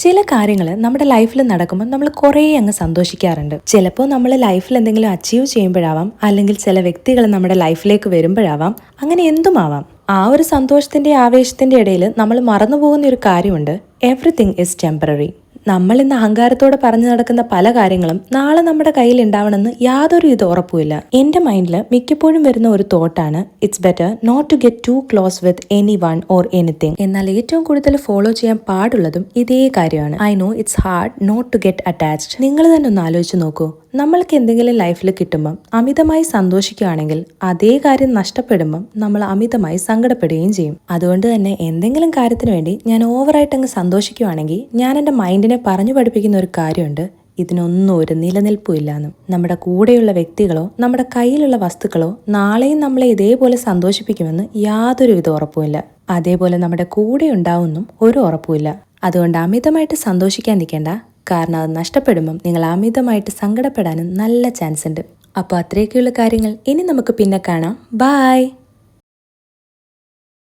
ചില കാര്യങ്ങൾ നമ്മുടെ ലൈഫിൽ നടക്കുമ്പോൾ നമ്മൾ കുറേ അങ്ങ് സന്തോഷിക്കാറുണ്ട്. ചിലപ്പോൾ നമ്മൾ ലൈഫിൽ എന്തെങ്കിലും അച്ചീവ് ചെയ്യുമ്പോഴാവാം, അല്ലെങ്കിൽ ചില വ്യക്തികൾ നമ്മുടെ ലൈഫിലേക്ക് വരുമ്പോഴാവാം, അങ്ങനെ എന്തുമാവാം. ആ ഒരു സന്തോഷത്തിന്റെ ആവേശത്തിന്റെ ഇടയിൽ നമ്മൾ മറന്നുപോകുന്ന ഒരു കാര്യമുണ്ട്. Everything is temporary. നമ്മൾ ഇന്ന് അഹങ്കാരത്തോടെ പറഞ്ഞു നടക്കുന്ന പല കാര്യങ്ങളും നാളെ നമ്മുടെ കയ്യിൽ ഉണ്ടാവണമെന്ന് യാതൊരു ഉറപ്പുമില്ല. എന്റെ മൈൻഡിൽ മിക്കപ്പോഴും വരുന്ന ഒരു തോട്ടാണ്, it's better not to get to close with anyone or anything. എന്നാൽ ഏറ്റവും കൂടുതൽ ഫോളോ ചെയ്യാൻ പാടുള്ളതും ഇതേ കാര്യമാണ്. I know it's hard not to get attached. നിങ്ങൾ തന്നെ ഒന്ന് ആലോചിച്ച് നോക്കൂ. നമ്മൾക്ക് എന്തെങ്കിലും ലൈഫിൽ കിട്ടുമ്പം അമിതമായി സന്തോഷിക്കുകയാണെങ്കിൽ അതേ കാര്യം നഷ്ടപ്പെടുമ്പം നമ്മൾ അമിതമായി സങ്കടപ്പെടുകയും ചെയ്യും. അതുകൊണ്ട് തന്നെ എന്തെങ്കിലും കാര്യത്തിന് വേണ്ടി ഞാൻ ഓവറായിട്ട് അങ്ങ് സന്തോഷിക്കുകയാണെങ്കിൽ ഞാൻ എൻ്റെ മൈൻഡിനെ പറഞ്ഞു പഠിപ്പിക്കുന്ന ഒരു കാര്യമുണ്ട്, ഇതിനൊന്നും ഒരു നിലനിൽപ്പും ഇല്ലാന്ന്. നമ്മുടെ കൂടെയുള്ള വ്യക്തികളോ നമ്മുടെ കയ്യിലുള്ള വസ്തുക്കളോ നാളെയും നമ്മളെ ഇതേപോലെ സന്തോഷിപ്പിക്കുമെന്ന് യാതൊരു ഉറപ്പുമില്ല. അതേപോലെ നമ്മുടെ കൂടെ ഉണ്ടാവുമെന്നും ഒരു ഉറപ്പുമില്ല. അതുകൊണ്ട് അമിതമായിട്ട് സന്തോഷിക്കാൻ നിൽക്കേണ്ട. കാരണം അത് നഷ്ടപ്പെടുമ്പം നിങ്ങൾ അമിതമായിട്ട് സങ്കടപ്പെടാനും നല്ല ചാൻസ് ഉണ്ട്. അപ്പോൾ അത്രയൊക്കെയുള്ള കാര്യങ്ങൾ. ഇനി നമുക്ക് പിന്നെ കാണാം. ബൈ.